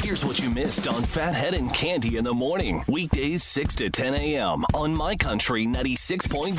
Here's what you missed on Phathead and Cande in the morning. Weekdays 6 to 10 a.m. on My Country 96.1.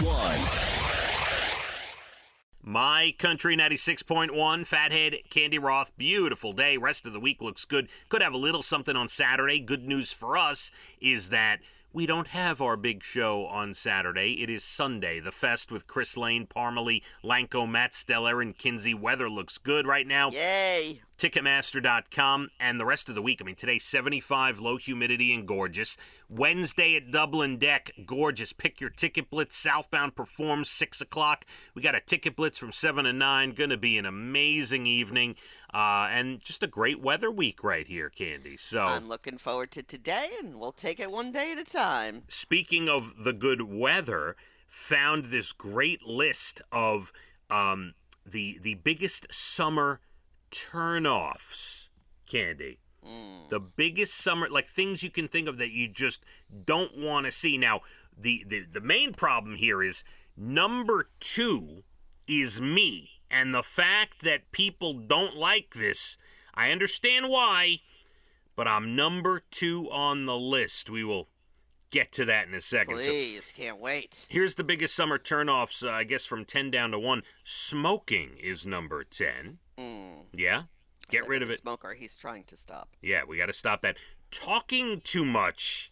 My Country 96.1, Phathead, Cande Roth. Beautiful day. Rest of the week looks good. Could have a little something on Saturday. Good news for us is that we don't have our big show on Saturday. It is Sunday, the Fest with Chris Lane, Parmalee, Lanko, Matt Steller, and Kinsey. Weather looks good right now. Yay! Ticketmaster.com, and the rest of the week, today 75, low humidity and gorgeous. Wednesday at Dublin Deck, gorgeous. Pick your ticket blitz. Southbound performs 6 o'clock. We got a ticket blitz from 7 to 9. Going to be an amazing evening, and just a great weather week right here, Cande. So I'm looking forward to today, and we'll take it one day at a time. Speaking of the good weather, found this great list of the biggest summer turn-offs, Cande. The biggest summer, like things you can think of that you just don't want to see. Now, the main problem here is number 2 is me. And the fact that people don't like this, I understand why, but I'm number 2 on the list. We will get to that in a second. Please, can't wait. Here's the biggest summer turnoffs, I guess, from 10 down to 1. Smoking is number 10. Yeah? Get rid of it. Smoker, he's trying to stop. Yeah, we got to stop that. Talking too much.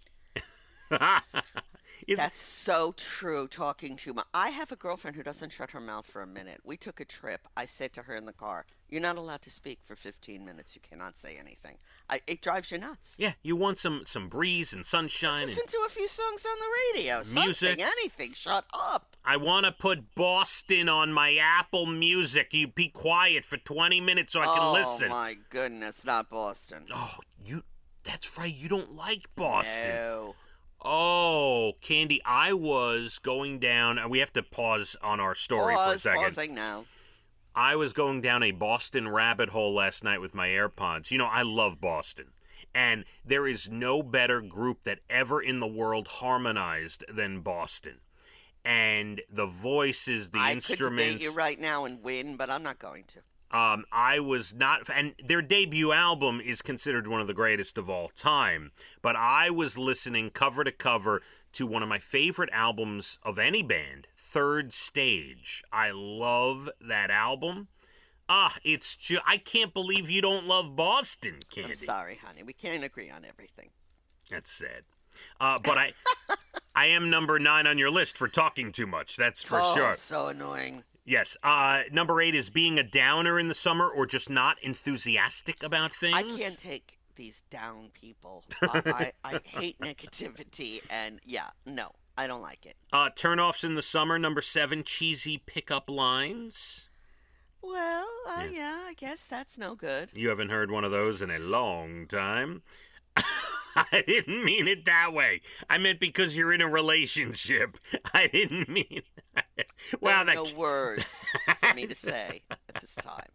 That's so true, talking too much. I have a girlfriend who doesn't shut her mouth for a minute. We took a trip. I said to her in the car, you're not allowed to speak for 15 minutes. You cannot say anything. It drives you nuts. Yeah, you want some breeze and sunshine. Listen to a few songs on the radio. Music. Something, anything. Shut up. I want to put Boston on my Apple Music. You be quiet for 20 minutes so I can listen. Oh, my goodness, not Boston. Oh, that's right. You don't like Boston. No. Oh, Cande, I was going down, and we have to pause on our story for a second. Pausing now. I was going down a Boston rabbit hole last night with my AirPods. You know, I love Boston. And there is no better group that ever in the world harmonized than Boston. And the voices, the instruments. I could debate you right now and win, but I'm not going to. I was not, and their debut album is considered one of the greatest of all time, but I was listening cover to cover to one of my favorite albums of any band, Third Stage. I love that album. I can't believe you don't love Boston, Cande. I'm sorry, honey. We can't agree on everything. That's sad. But I am number 9 on your list for talking too much. That's for sure. Oh, so annoying. Yes. Number 8 is being a downer in the summer or just not enthusiastic about things. I can't take these down people. I hate negativity, and no, I don't like it. Turnoffs in the summer. Number 7, cheesy pickup lines. Well, I guess that's no good. You haven't heard one of those in a long time. I didn't mean it that way. I meant because you're in a relationship. I didn't mean it. Wow, no words for me to say at this time.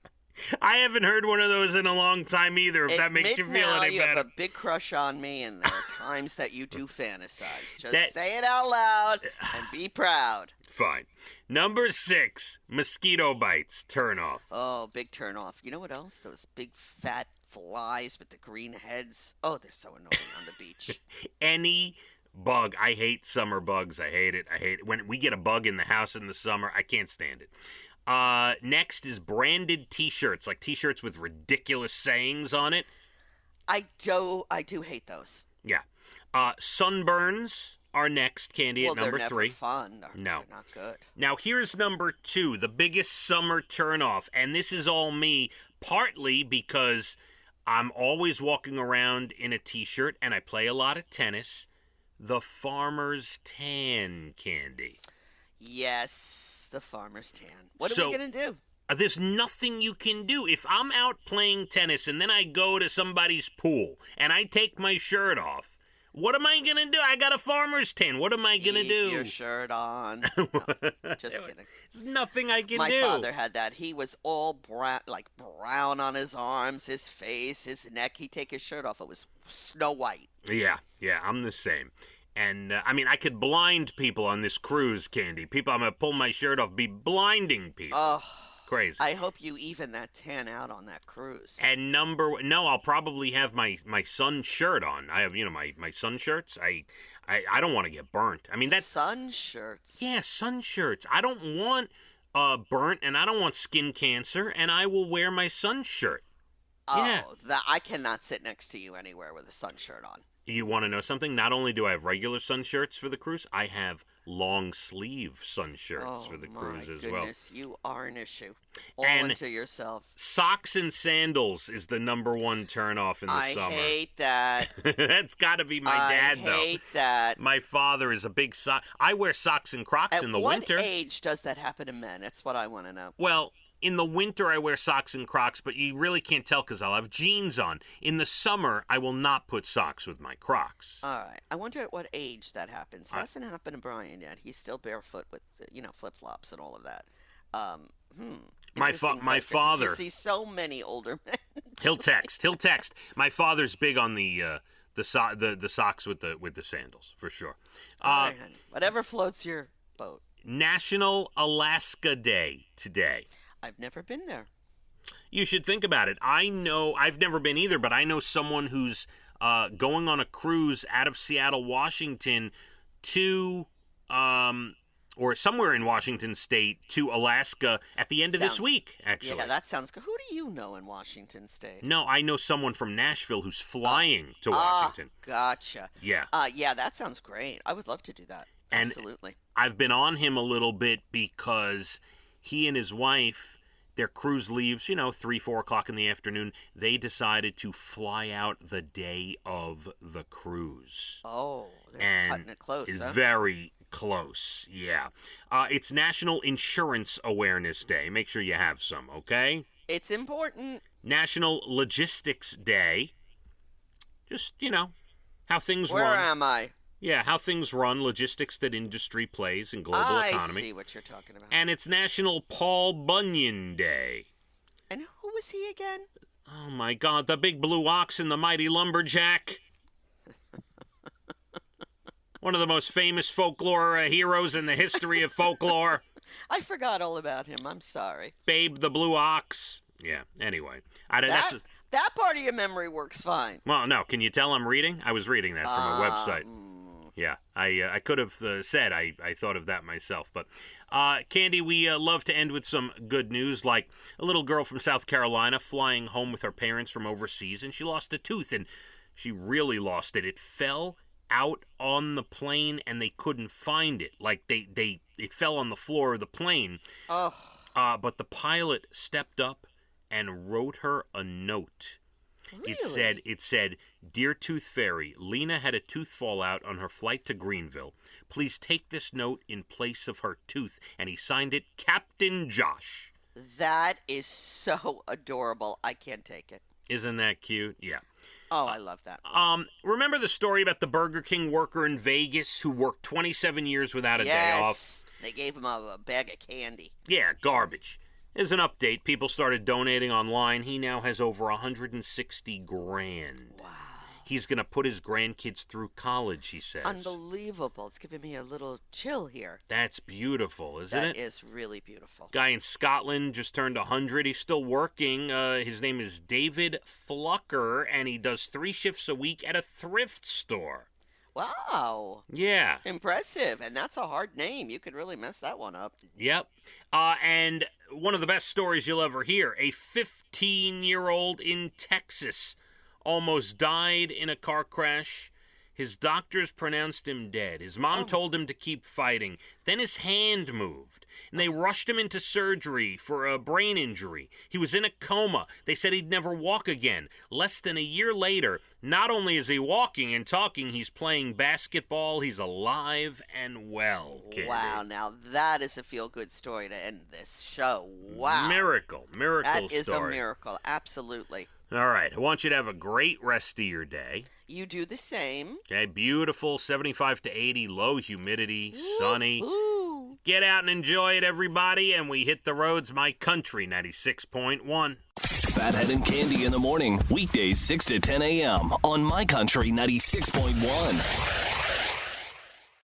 I haven't heard one of those in a long time either, if that makes you feel any better. You have a big crush on me, and there are times that you do fantasize. Just say it out loud and be proud. Fine. Number 6, mosquito bites. Turn off. Oh, big turn off. You know what else? Those big fat flies with the green heads. Oh, they're so annoying on the beach. Any bug. I hate summer bugs. I hate it. When we get a bug in the house in the summer, I can't stand it. Next is branded T-shirts, like T-shirts with ridiculous sayings on it. I do hate those. Yeah. Sunburns are next, Cande, at number 3. They're never fun. No. They're not good. Now, here's number 2, the biggest summer turnoff, and this is all me, partly because I'm always walking around in a T-shirt, and I play a lot of tennis. The farmer's tan, Cande. Yes, the farmer's tan. What are we going to do? There's nothing you can do. If I'm out playing tennis and then I go to somebody's pool and I take my shirt off, what am I going to do? I got a farmer's tan. What am I going to do? Keep your shirt on. No, just kidding. There's nothing I can do. My father had that. He was all brown on his arms, his face, his neck. He'd take his shirt off. It was snow white. Yeah, I'm the same. And, I could blind people on this cruise, Cande. I'm going to pull my shirt off, be blinding people. Oh. Of crazy. I hope you even that tan out on that cruise. And no, I'll probably have my sun shirt on. I have, my sun shirts. I don't want to get burnt. I mean, that's sun shirts. Yeah, sun shirts. I don't want burnt, and I don't want skin cancer, and I will wear my sun shirt. Oh, Yeah. I cannot sit next to you anywhere with a sun shirt on. You want to know something? Not only do I have regular sun shirts for the cruise, I have long sleeve sun shirts for the cruise as well. Oh, my goodness, you are an issue. All And into yourself. Socks and sandals is the number one turnoff in the summer. I hate that. That's got to be my dad, though. I hate that. My father is a big sock. I wear socks and Crocs in the winter. At what age does that happen to men? That's what I want to know. Well, in the winter, I wear socks and Crocs, but you really can't tell because I'll have jeans on. In the summer, I will not put socks with my Crocs. All right. I wonder at what age that happens. It hasn't happened to Brian yet. He's still barefoot with, flip-flops and all of that. My father. You see so many older men. He'll text. My father's big on the socks with the sandals, for sure. All right, honey. Whatever floats your boat. National Alaska Day today. I've never been there. You should think about it. I know, I've never been either, but I know someone who's going on a cruise out of Seattle, Washington to, or somewhere in Washington State to Alaska at the end of this week, actually. Yeah, that sounds good. Who do you know in Washington State? No, I know someone from Nashville who's flying to Washington. Gotcha. Yeah. Yeah, that sounds great. I would love to do that. And absolutely. I've been on him a little bit because he and his wife, their cruise leaves, 3, 4 o'clock in the afternoon. They decided to fly out the day of the cruise. Oh, they're cutting it close, huh? Very close, yeah. It's National Insurance Awareness Day. Make sure you have some, okay? It's important. National Logistics Day. Just, how things run. Where am I? Yeah, how things run, logistics that industry plays in global economy. I see what you're talking about. And it's National Paul Bunyan Day. And who was he again? Oh, my God, the big blue ox and the mighty lumberjack. One of the most famous folklore heroes in the history of folklore. I forgot all about him. I'm sorry. Babe the blue ox. Yeah, anyway. That part of your memory works fine. Well, no, can you tell I'm reading? I was reading that from a website. Yeah, I could have said I thought of that myself. But, Cande, we love to end with some good news, like a little girl from South Carolina flying home with her parents from overseas, and she lost a tooth, and she really lost it. It fell out on the plane, and they couldn't find it. Like, it fell on the floor of the plane. Oh. But the pilot stepped up and wrote her a note. Really? It said, "Dear Tooth Fairy, Lena had a tooth fall out on her flight to Greenville. Please take this note in place of her tooth." And he signed it, Captain Josh. That is so adorable. I can't take it. Isn't that cute? Yeah. Oh, I love that. Remember the story about the Burger King worker in Vegas who worked 27 years without a day off? Yes. They gave him a bag of candy. Yeah, garbage. As an update, people started donating online. He now has over $160,000. Wow. He's going to put his grandkids through college, he says. Unbelievable. It's giving me a little chill here. That's beautiful, isn't it? That is really beautiful. Guy in Scotland just turned 100. He's still working. His name is David Flucker, and he does 3 shifts a week at a thrift store. Wow. Yeah. Impressive. And that's a hard name. You could really mess that one up. Yep. And one of the best stories you'll ever hear. A 15-year-old in Texas almost died in a car crash. His doctors pronounced him dead. His mom told him to keep fighting. Then his hand moved, and they rushed him into surgery for a brain injury. He was in a coma. They said he'd never walk again. Less than a year later, not only is he walking and talking, he's playing basketball. He's alive and well. Cande. Wow, now that is a feel-good story to end this show. Wow. Miracle story. That is a miracle, absolutely. All right, I want you to have a great rest of your day. You do the same. Okay, beautiful, 75 to 80, low humidity, sunny. Ooh. Get out and enjoy it, everybody, and we hit the roads, My Country 96.1. Phathead and Cande in the morning, weekdays 6 to 10 a.m. on My Country 96.1.